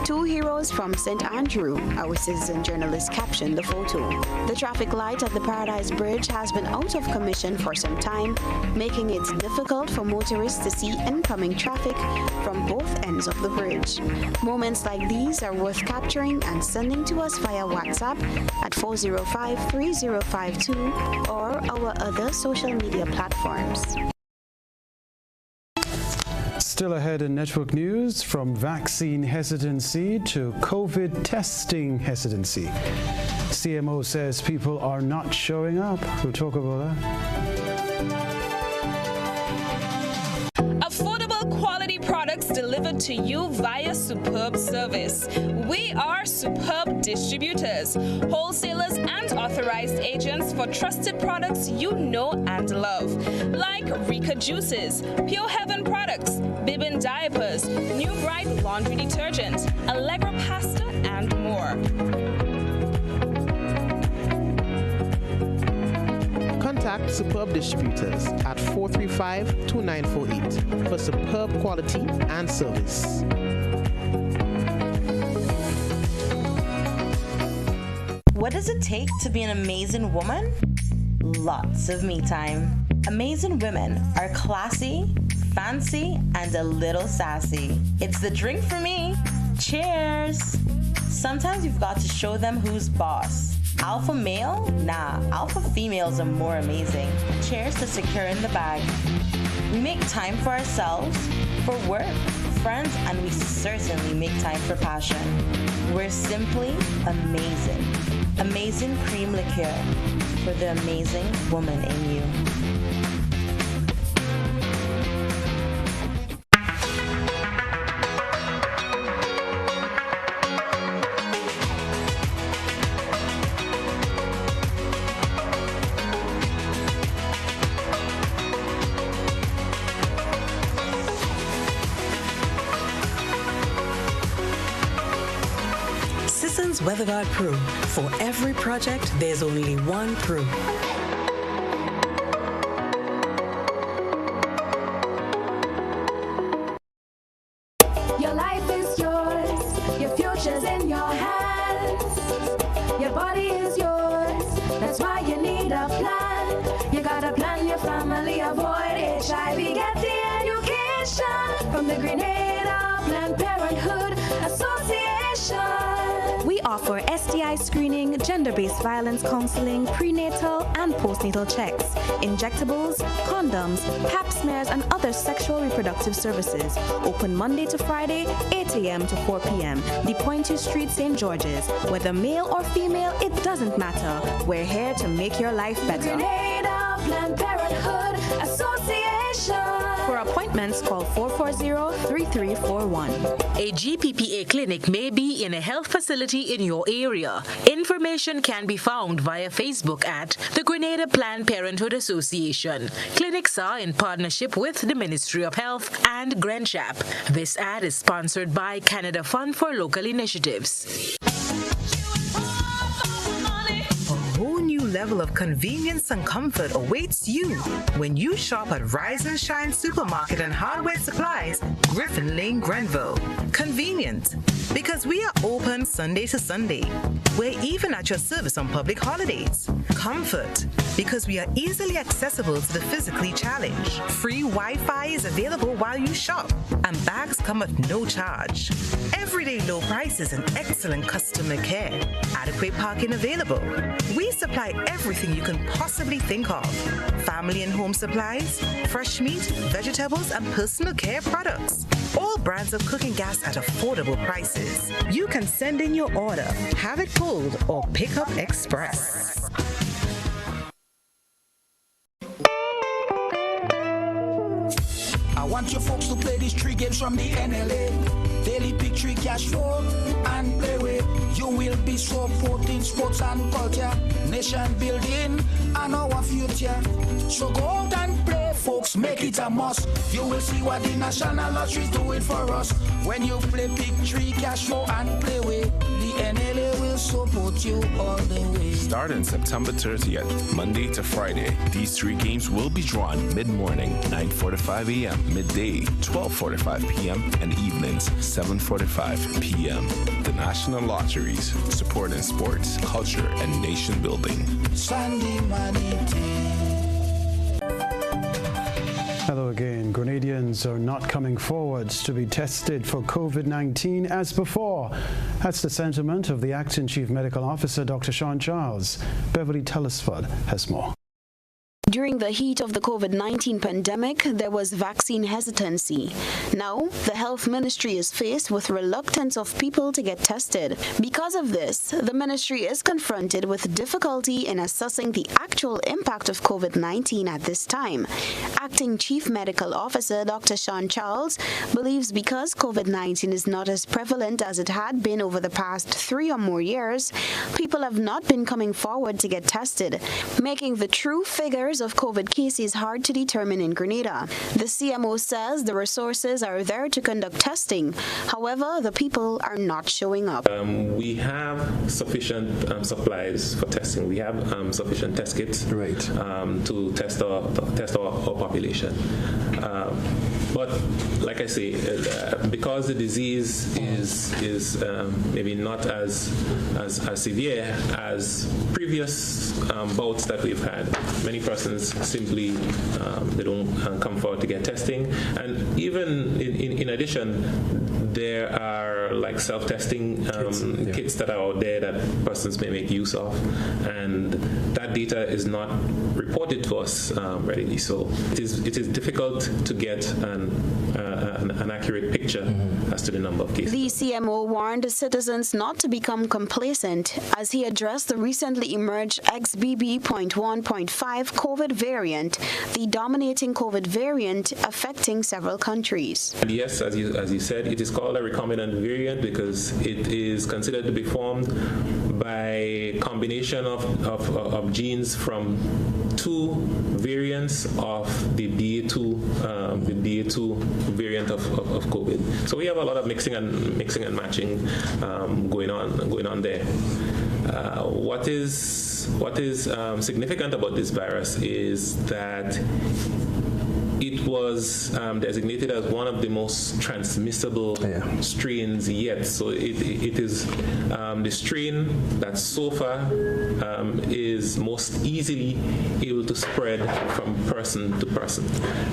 [SPEAKER 24] Two heroes from St. Andrew, our citizen journalist captioned the photo. The traffic light at the Paradise Bridge has been out of commission for some time, making it difficult for motorists to see incoming traffic from both ends of the bridge. Moments like these are worth capturing and sending to us via WhatsApp at 405-3052 or our other social media platforms.
[SPEAKER 5] Still ahead in network news, from vaccine hesitancy to COVID testing hesitancy. CMO says people are not showing up. We'll talk about that.
[SPEAKER 25] Affordable quality products delivered to you via superb service. We are Superb Distributors, wholesalers and authorized agents for trusted products you know and love, like Rika Juices, Pure Heaven products, Bibin diapers, New Bright laundry detergent, Allegro pasta, and more.
[SPEAKER 26] Contact Superb Distributors at 435-2948 for superb quality and service.
[SPEAKER 8] What does it take to be an amazing woman? Lots of me time. Amazing women are classy, fancy, and a little sassy. It's the drink for me. Cheers! Sometimes you've got to show them who's boss. Alpha male? Nah, alpha females are more amazing. Cheers to securing the bag. We make time for ourselves, for work, friends, and we certainly make time for passion. We're simply amazing. Amazing cream liqueur for the amazing woman in you.
[SPEAKER 10] WeatherGuard Pro. For every project, there's only one Pro.
[SPEAKER 12] Your life is yours. Your future's in your hands. Your body is yours. That's why you need a plan. You gotta plan your family, avoid HIV, get the education from the Grenada Planned Parenthood Association.
[SPEAKER 14] We offer STI screening, gender-based violence counseling, prenatal and postnatal checks, injectables, condoms, pap smears, and other sexual reproductive services. Open Monday to Friday, 8 a.m. to 4 p.m. De Pointe Street, St. George's. Whether male or female, it doesn't matter. We're here to make your life better.
[SPEAKER 12] Grenada Planned Parenthood Association.
[SPEAKER 14] For appointments, call 440-3341.
[SPEAKER 6] A GPPA clinic may be in a health facility in your area. Information can be found via Facebook at the Grenada Planned Parenthood Association. Clinics are in partnership with the Ministry of Health and GrenChap. This ad is sponsored by Canada Fund for Local Initiatives.
[SPEAKER 15] Level of convenience and comfort awaits you when you shop at Rise and Shine Supermarket and Hardware Supplies, Griffin Lane, Grenville. Convenient, because we are open Sunday to Sunday. We're even at your service on public holidays. Comfort, because we are easily accessible to the physically challenged. Free Wi-Fi is available while you shop, and bags come at no charge. Everyday low prices and excellent customer care. Adequate parking available. We supply everything you can possibly think of. Family and home supplies, fresh meat, vegetables, and personal care products. All brands of cooking gas at affordable prices. You can send in your order, have it pulled, or pick up express.
[SPEAKER 18] I want you folks to play these 3 games from the NLA. Daily pick 3 cash flow and play with. You will be supporting sports and culture, nation building and our future. So go out and play, folks, make it a must. You will see what the National Lottery is doing for us. When you play pick 3 cash flow and play with, the NLA will support you all the way.
[SPEAKER 4] Starting September 30th, Monday to Friday, these 3 games will be drawn mid-morning, 9:45 a.m., midday, 12:45 p.m., and evenings, 7:45 p.m. The National Lotteries, supporting sports, culture, and nation building.
[SPEAKER 18] Sunday money
[SPEAKER 5] Hello again. Grenadians are not coming forward to be tested for COVID-19 as before. That's the sentiment of the Acting Chief Medical Officer, Dr. Sean Charles. Beverly Telesford has more.
[SPEAKER 24] During the heat of the COVID-19 pandemic, there was vaccine hesitancy. Now, the health ministry is faced with reluctance of people to get tested. Because of this, the ministry is confronted with difficulty in assessing the actual impact of COVID-19 at this time. Acting Chief Medical Officer Dr. Sean Charles believes because COVID-19 is not as prevalent as it had been over the past 3 or more years, people have not been coming forward to get tested, making the true figures of COVID cases hard to determine in Grenada. The CMO says the resources are there to conduct testing. However, the people are not showing up.
[SPEAKER 16] We have sufficient supplies for testing. We have sufficient test kits to test our population. But like I say, because the disease is maybe not as severe as previous bouts that we've had, many persons simply they don't come forward to get testing. And even in addition, there are like self-testing kits that are out there that persons may make use of, and that data is not reported to us readily. So it is difficult to get an accurate picture as to the number of cases.
[SPEAKER 24] The CMO warned citizens not to become complacent as he addressed the recently emerged XBB.1.5 COVID variant, the dominating COVID variant affecting several countries.
[SPEAKER 16] And yes, as you said, it is called a recombinant variant because it is considered to be formed by a combination of genes from two variants of the BA2 variant of COVID. So we have a lot of mixing and matching going on there. What is significant about this virus is that it was designated as one of the most transmissible strains yet. So it is the strain that so far is most easily able to spread from person to person.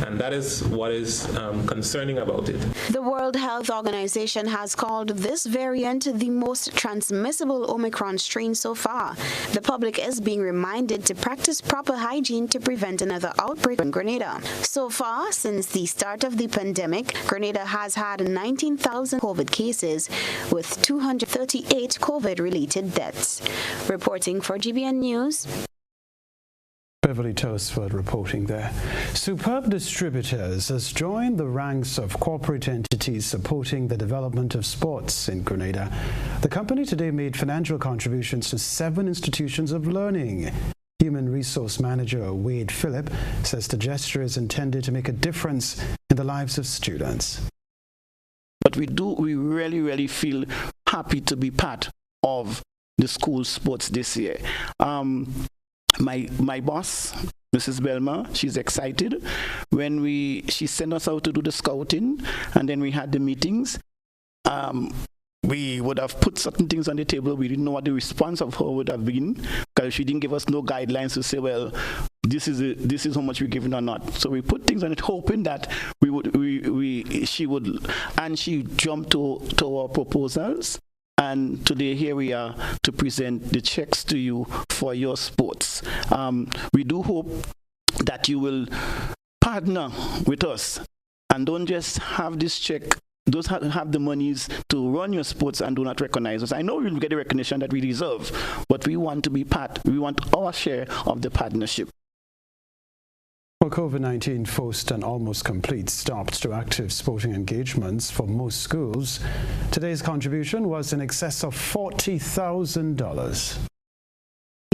[SPEAKER 16] And that is what is concerning about it.
[SPEAKER 24] The World Health Organization has called this variant the most transmissible Omicron strain so far. The public is being reminded to practice proper hygiene to prevent another outbreak in Grenada. So far, since the start of the pandemic, Grenada has had 19,000 COVID cases with 238 COVID-related deaths. Reporting for GBN News,
[SPEAKER 5] Beverly Toasford reporting there. Superb Distributors has joined the ranks of corporate entities supporting the development of sports in Grenada. The company today made financial contributions to 7 institutions of learning. Human Resource Manager Wade Phillip says the gesture is intended to make a difference in the lives of students.
[SPEAKER 1] But we really feel happy to be part of the school sports this year. My boss, Mrs. Belma, she's excited. When she sent us out to do the scouting, and then we had the meetings, we would have put certain things on the table. We didn't know what the response of her would have been because she didn't give us no guidelines to say, well, this is how much we're giving or not. So we put things on it, hoping that she would, and she jumped to our proposals. And today here we are to present the checks to you for your sports. We do hope that you will partner with us and don't just have this check, those have the monies to run your sports and do not recognize us. I know we'll get the recognition that we deserve, but we want to be we want our share of the partnership.
[SPEAKER 5] Well, COVID-19 forced an almost complete stop to active sporting engagements for most schools. Today's contribution was in excess of $40,000.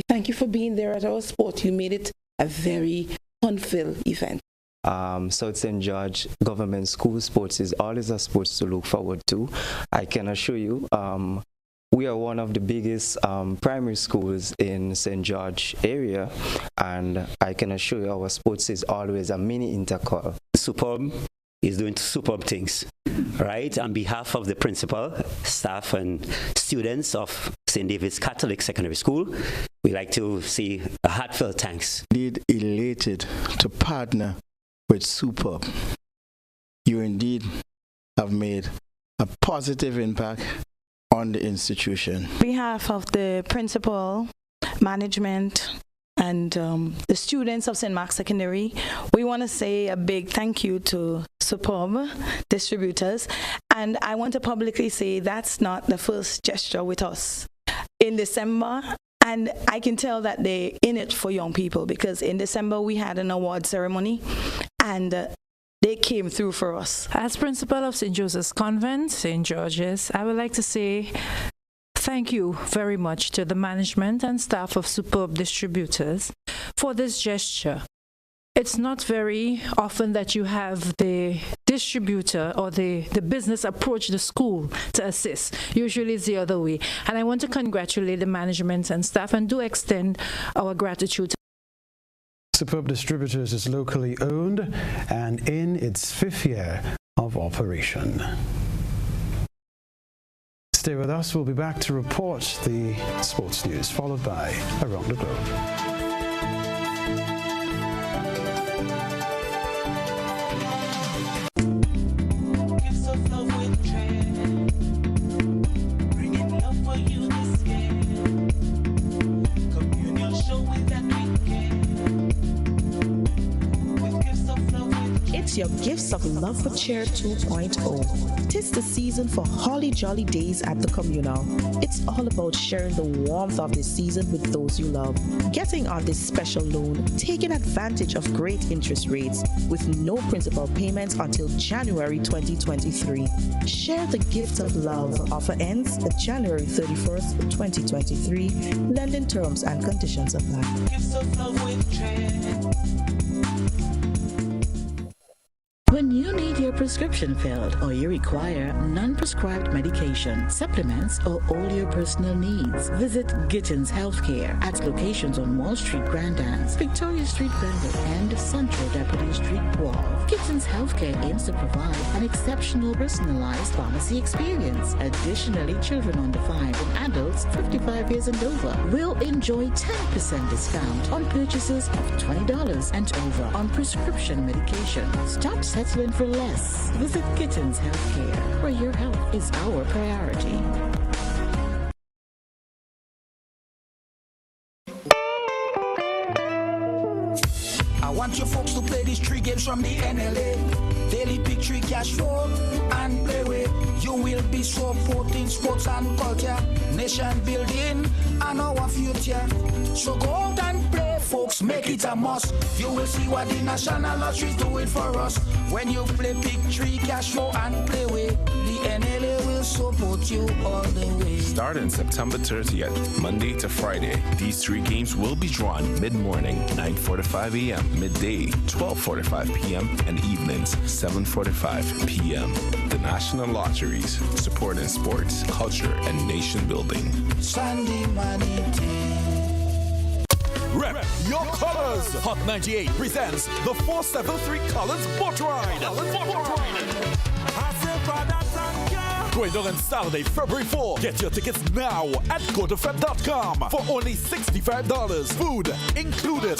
[SPEAKER 13] Thank you for being there at our sport. You made it a very fun-filled event.
[SPEAKER 17] South St. George Government School Sports is always a sports to look forward to. I can assure you, we are one of the biggest primary schools in St. George area, and I can assure you our sports is always a mini intercall.
[SPEAKER 19] Superb is doing superb things, right? On behalf of the principal, staff, and students of St. David's Catholic Secondary School, we'd like to say a heartfelt thanks.
[SPEAKER 20] Indeed elated to partner with Superb. You indeed have made a positive impact on the institution.
[SPEAKER 21] On behalf of the principal, management, and the students of St. Mark's Secondary, we want to say a big thank you to Superb Distributors. And I want to publicly say that's not the first gesture with us. In December, and I can tell that they're in it for young people, because in December we had an award ceremony, and they came through for us.
[SPEAKER 27] As principal of St. Joseph's Convent, St. George's, I would like to say thank you very much to the management and staff of Superb Distributors for this gesture. It's not very often that you have the distributor or the business approach the school to assist. Usually it's the other way. And I want to congratulate the management and staff and do extend our gratitude.
[SPEAKER 5] Superb Distributors is locally owned and in its 5th year of operation. Stay with us. We'll be back to report the sports news, followed by Around the Globe.
[SPEAKER 2] Your Gifts of Love for Cheer 2.0. Tis the season for holly jolly days at the communal. It's all about sharing the warmth of this season with those you love. Getting on this special loan, taking advantage of great interest rates with no principal payments until January 2023. Share the gift of love. Offer ends January 31st, 2023. Lending terms and conditions apply. Gifts of Love with Cheer.
[SPEAKER 3] When you need your prescription filled or you require non-prescribed medication, supplements, or all your personal needs, visit Gittins Healthcare at locations on Wall Street, Grand Anse, Victoria Street, Grenville, and Central Deputy Street, Wharf. Gittins Healthcare aims to provide an exceptional personalized pharmacy experience. Additionally, children under 5 and adults 55 years and over will enjoy 10% discount on purchases of $20 and over on prescription medication. Stop settling for less. Visit Gittins Healthcare, where your health is our priority.
[SPEAKER 18] I want you folks to play these 3 games from the NLA. Daily pick 3 cash flow and play with. You will be supporting sports and culture, nation building and our future. So go out and play, folks, make it a must. You will see what the National Lottery is doing for us. When you play pick 3 cash flow and play with, the NLA will support you all the way.
[SPEAKER 4] Starting September 30th, Monday to Friday, these 3 games will be drawn mid-morning, 9:45 a.m., midday, 12:45 p.m., and evenings, 7:45 p.m. The National Lotteries, supporting sports, culture, and nation building.
[SPEAKER 18] Sunday money
[SPEAKER 7] Rep your colors. Hot 98 presents the 473 Colors Boat Ride. Going on Saturday, February 4. Get your tickets now at gotofed.com for only $65. Food included.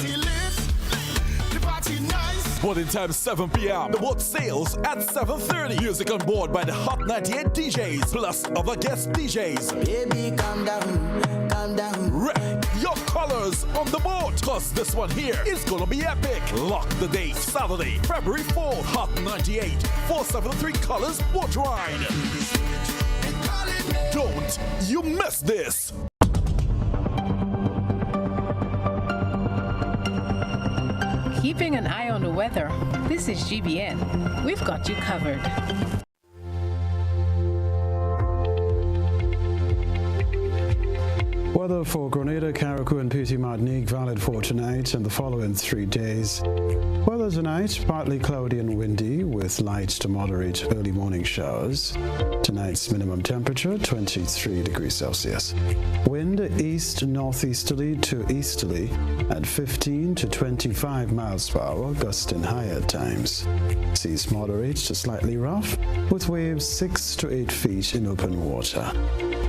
[SPEAKER 7] Boarding time 7 p.m. The boat sails at 7:30. Music on board by the Hot 98 DJs plus other guest DJs.
[SPEAKER 18] Baby, calm down, calm down.
[SPEAKER 7] Rep your colors on the boat, cause this one here is gonna be epic. Lock the date, Saturday, February 4th. Hot 98 473 Colors Boat Ride. Don't you miss this.
[SPEAKER 9] Keeping an eye on the weather, this is GBN. We've got you covered.
[SPEAKER 5] Weather for Grenada, Carriacou, and Petit Martinique valid for tonight and the following 3 days. Weather tonight, partly cloudy and windy with light to moderate early morning showers. Tonight's minimum temperature, 23 degrees Celsius. Wind east-northeasterly to easterly at 15 to 25 miles per hour, gusting higher at times. Seas moderate to slightly rough with waves 6 to 8 feet in open water.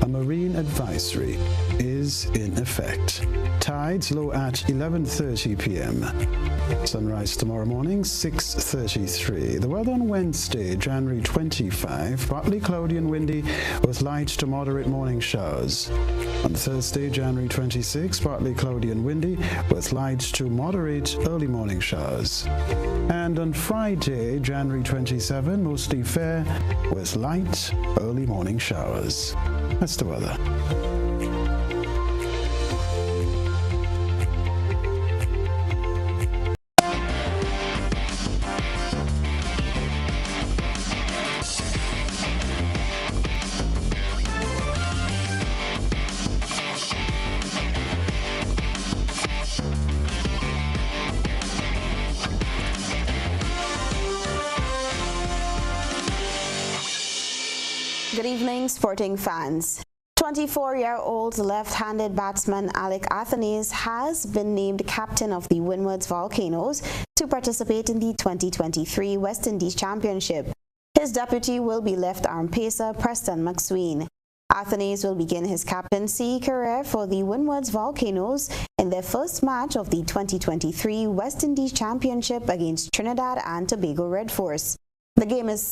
[SPEAKER 5] A marine advisory is in effect. Tides low at 11:30 p.m. Sunrise tomorrow morning, 6:33. The weather on Wednesday, January 25, partly cloudy and windy with light to moderate morning showers. On Thursday, January 26, partly cloudy and windy with light to moderate early morning showers. And on Friday, January 27, mostly fair with light early morning showers. That's the weather.
[SPEAKER 24] Good evening, sporting fans. 24-year-old left-handed batsman Alec Athanaze has been named captain of the Windward's Volcanoes to participate in the 2023 West Indies Championship. His deputy will be left-arm pacer Preston McSween. Athanaze will begin his captaincy career for the Windward's Volcanoes in their first match of the 2023 West Indies Championship against Trinidad and Tobago Red Force. The game is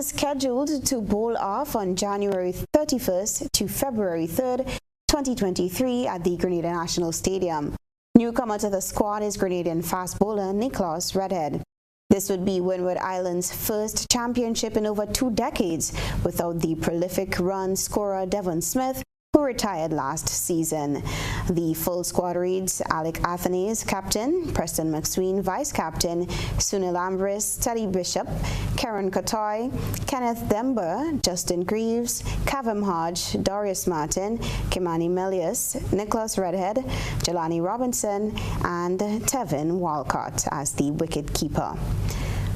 [SPEAKER 24] scheduled to bowl off on January 31st to February 3rd, 2023 at the Grenada National Stadium. Newcomer to the squad is Grenadian fast bowler Nicholas Redhead. This would be Windward Island's first championship in over 2 decades without the prolific run scorer Devon Smith, who retired last season. The full squad reads Alec Athanaze, captain; Preston McSween, vice-captain; Sunil Ambris, Teddy Bishop, Karen Kotoy, Kenneth Dember, Justin Greaves, Kavem Hodge, Darius Martin, Kimani Melius, Nicholas Redhead, Jelani Robinson, and Tevin Walcott as the wicket-keeper.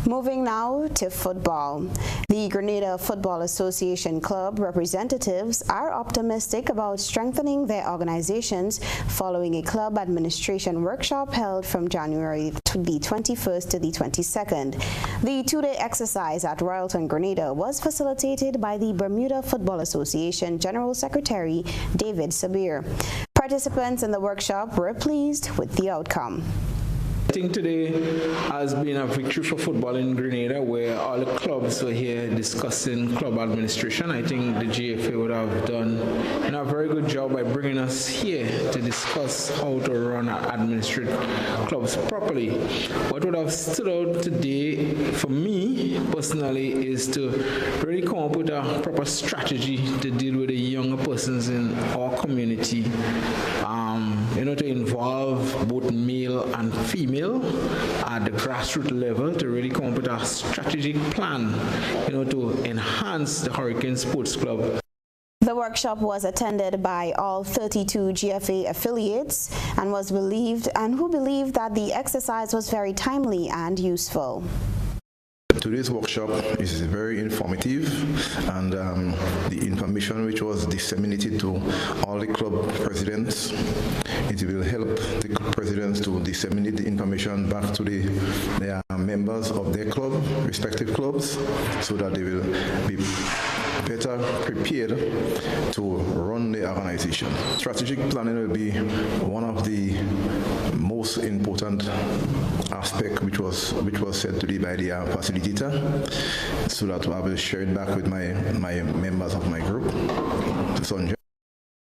[SPEAKER 24] Moving now to football. The Grenada Football Association Club representatives are optimistic about strengthening their organizations following a club administration workshop held from January the 21st to the 22nd. The 2-day exercise at Royalton, Grenada was facilitated by the Bermuda Football Association General Secretary David Sabir. Participants in the workshop were pleased with the outcome.
[SPEAKER 8] I think today has been a victory for football in Grenada, where all the clubs were here discussing club administration. I think the GFA would have done a very good job by bringing us here to discuss how to run and administrate clubs properly. What would have stood out today for me personally is to really come up with a proper strategy to deal with the younger persons in our community. To involve both male and female at the grassroots level to really come up with a strategic plan, to enhance the Hurricane Sports Club.
[SPEAKER 24] The workshop was attended by all 32 GFA affiliates and who believed that the exercise was very timely and useful.
[SPEAKER 10] Today's workshop is very informative, and the information which was disseminated to all the club presidents, it will help the presidents to disseminate the information back to their members of their club, respective clubs, so that they will be better prepared to run the organization. Strategic planning will be one of the most important aspect which was said today by the facilitator, so that I will share it back with my members of my group.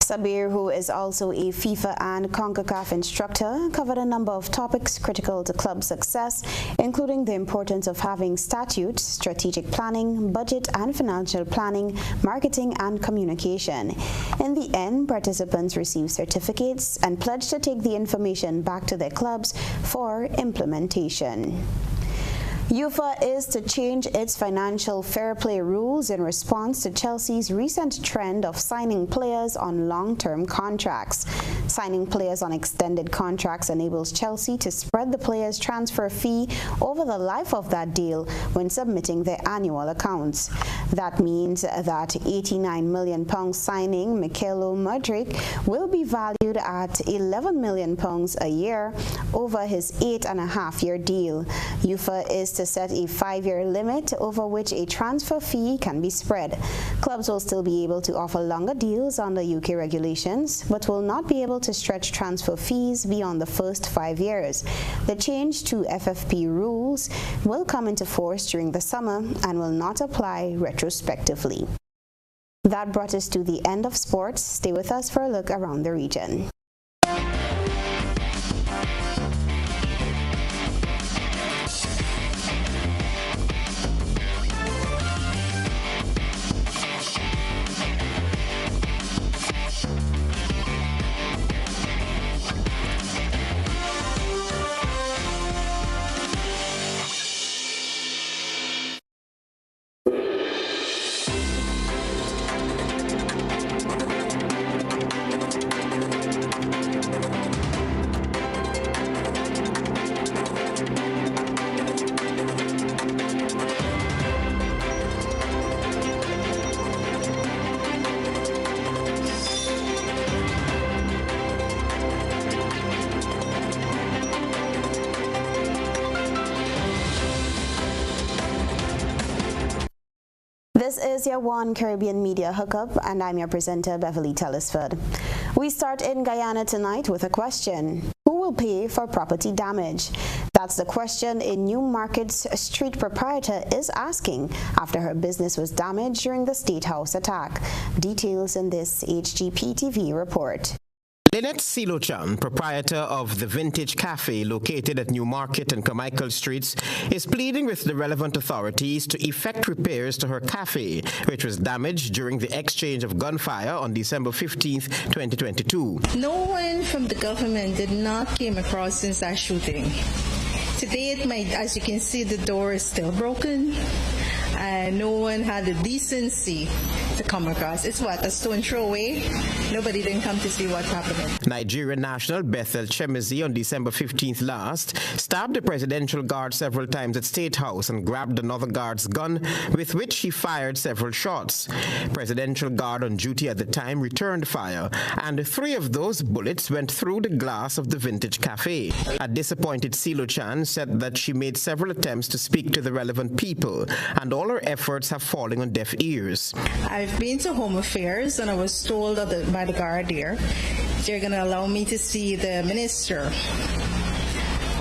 [SPEAKER 24] Sabir, who is also a FIFA and CONCACAF instructor, covered a number of topics critical to club success, including the importance of having statutes, strategic planning, budget and financial planning, marketing and communication. In the end, participants received certificates and pledged to take the information back to their clubs for implementation. UEFA is to change its financial fair play rules in response to Chelsea's recent trend of signing players on long-term contracts. Signing players on extended contracts enables Chelsea to spread the player's transfer fee over the life of that deal when submitting their annual accounts. That means that £89 million signing Mykhailo Mudryk will be valued at £11 million a year over his 8.5-year deal. UEFA is to set a 5-year limit over which a transfer fee can be spread. Clubs will still be able to offer longer deals under UK regulations, but will not be able to stretch transfer fees beyond the first 5 years. The change to FFP rules will come into force during the summer and will not apply retrospectively. That brought us to the end of sports. Stay with us for a look around the region. This is your One Caribbean Media Hookup, and I'm your presenter, Beverly Tellisford. We start in Guyana tonight with a question. Who will pay for property damage? That's the question a Newmarket's street proprietor is asking after her business was damaged during the State House attack. Details in this HGP-TV report.
[SPEAKER 11] Lynette Silochan, proprietor of the Vintage Cafe located at Newmarket and Carmichael Streets, is pleading with the relevant authorities to effect repairs to her cafe, which was damaged during the exchange of gunfire on December 15, 2022.
[SPEAKER 12] No one from the government did not came across since that shooting. Today, as you can see, the door is still broken, and no one had the decency to come across. It's what, a stone throw away? Nobody didn't come to see what's happening.
[SPEAKER 11] Nigerian national Bethel Chemezi on December 15th last stabbed a presidential guard several times at State House and grabbed another guard's gun, with which he fired several shots. Presidential guard on duty at the time returned fire, and 3 of those bullets went through the glass of the Vintage Cafe. A disappointed Silochan said that she made several attempts to speak to the relevant people, and all her efforts have fallen on deaf ears.
[SPEAKER 12] I've been to Home Affairs, and I was told by the guard there, they're going to allow me to see the minister.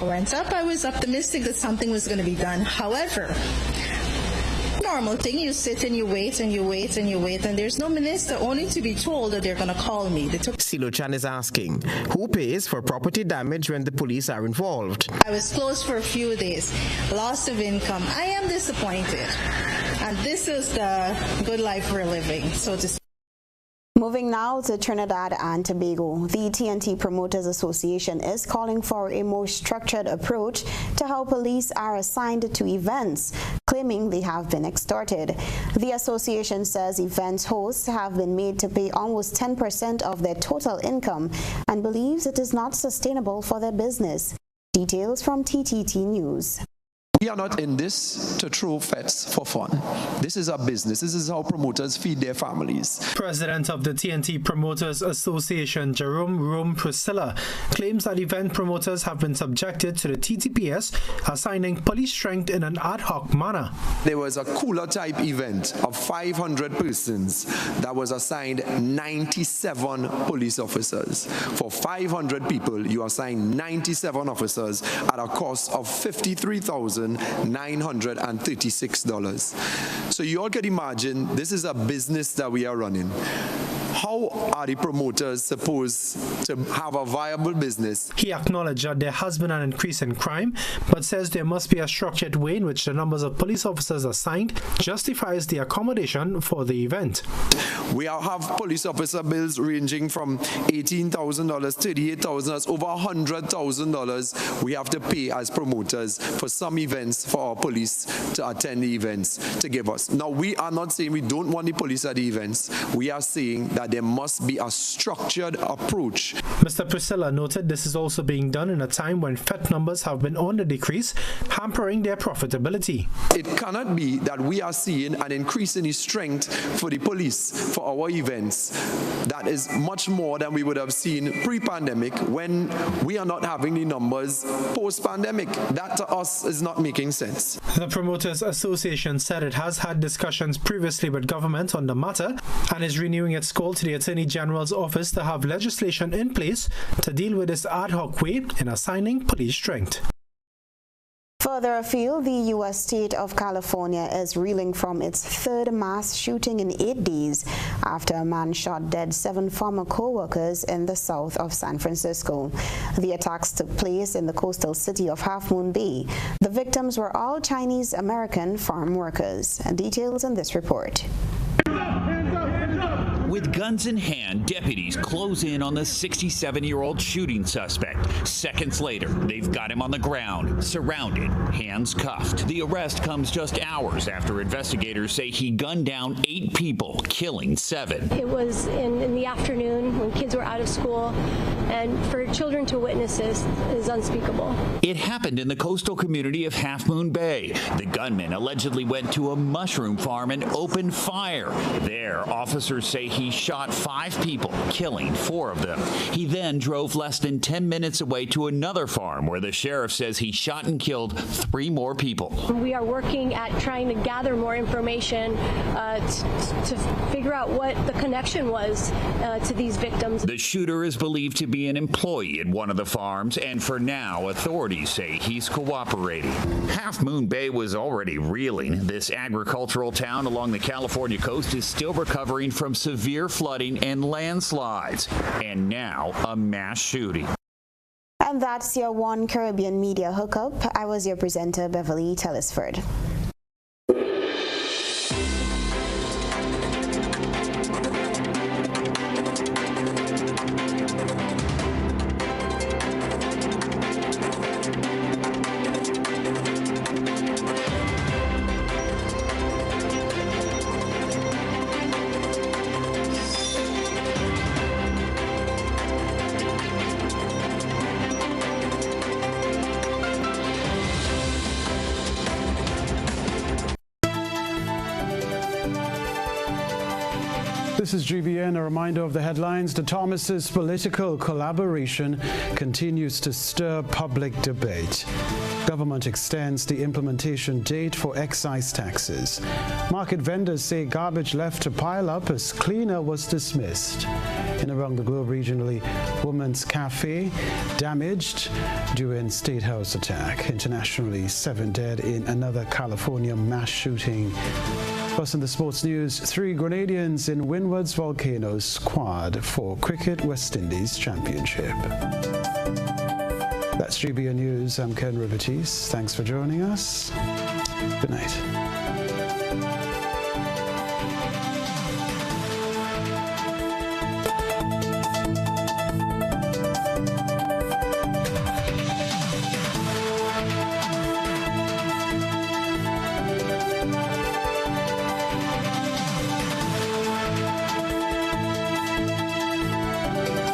[SPEAKER 12] I went up, I was optimistic that something was going to be done. However, normal thing, you sit and you wait and you wait and you wait, and there's no minister, only to be told that they're going to call me.
[SPEAKER 11] Silochan is asking, who pays for property damage when the police are involved?
[SPEAKER 12] I was closed for a few days, loss of income. I am disappointed, and this is the good life we're living, so to speak.
[SPEAKER 24] Moving now to Trinidad and Tobago, the TNT Promoters Association is calling for a more structured approach to how police are assigned to events, claiming they have been extorted. The association says events hosts have been made to pay almost 10% of their total income and believes it is not sustainable for their business. Details from TTT News.
[SPEAKER 14] We are not in this to throw fets for fun. This is our business. This is how promoters feed their families.
[SPEAKER 22] President of the TNT Promoters Association, Jerome Priscilla, claims that event promoters have been subjected to the TTPS assigning police strength in an ad hoc manner.
[SPEAKER 14] There was a cooler type event of 500 persons that was assigned 97 police officers. For 500 people, you assign 97 officers at a cost of $53,936. So you all can imagine this is a business that we are running. How are the promoters supposed to have a viable business?
[SPEAKER 22] He acknowledged that there has been an increase in crime, but says there must be a structured way in which the numbers of police officers assigned justifies the accommodation for the event.
[SPEAKER 14] We have police officer bills ranging from $18,000, $38,000, that's over $100,000 we have to pay as promoters for some events for our police to attend the events to give us. Now, we are not saying we don't want the police at the events. We are saying that there must be a structured approach.
[SPEAKER 22] Mr. Priscilla noted this is also being done in a time when FET numbers have been on the decrease, hampering their profitability.
[SPEAKER 14] It cannot be that we are seeing an increase in the strength for the police for our events that is much more than we would have seen pre-pandemic when we are not having the numbers post-pandemic. That to us is not making sense.
[SPEAKER 22] The Promoters Association said it has had discussions previously with government on the matter and is renewing its call to the Attorney General's office to have legislation in place to deal with this ad hoc way in assigning police strength.
[SPEAKER 24] Further afield, the U.S. state of California is reeling from its third mass shooting in 8 days after a man shot dead 7 former co-workers in the south of San Francisco. The attacks took place in the coastal city of Half Moon Bay. The victims were all Chinese-American farm workers. Details in this report.
[SPEAKER 23] With guns in hand, deputies close in on the 67-year-old shooting suspect. Seconds later, they've got him on the ground, surrounded, hands cuffed. The arrest comes just hours after investigators say he gunned down 8 people, killing 7.
[SPEAKER 25] It was in the afternoon when kids were out of school,
[SPEAKER 1] and for children to witness this is unspeakable.
[SPEAKER 23] It happened in the coastal community of Half Moon Bay. The gunman allegedly went to a mushroom farm and opened fire. There, officers say he shot 5 people, killing 4 of them. He then drove less than 10 minutes away to another farm where the sheriff says he shot and killed 3 more people.
[SPEAKER 1] We are working at trying to gather more information to figure out what the connection was to these victims.
[SPEAKER 23] The shooter is believed to be an employee at one of the farms, and for now, authorities say he's cooperating. Half Moon Bay was already reeling. This agricultural town along the California coast is still recovering from severe flooding and landslides, and now a mass shooting.
[SPEAKER 24] And that's your One Caribbean Media Hookup. I was your presenter, Beverly Tellisford.
[SPEAKER 5] This is GBN. A reminder of the headlines. The Thomas's political collaboration continues to stir public debate. Government extends the implementation date for excise taxes. Market vendors say garbage left to pile up as cleaner was dismissed. And around the globe regionally, Women's Cafe damaged during State House attack. Internationally, 7 dead in another California mass shooting. Plus in the sports news, 3 Grenadians in Windward's Volcanoes squad for Cricket West Indies Championship. That's GBN News. I'm Kenroy, Baptiste. Thanks for joining us. Good night.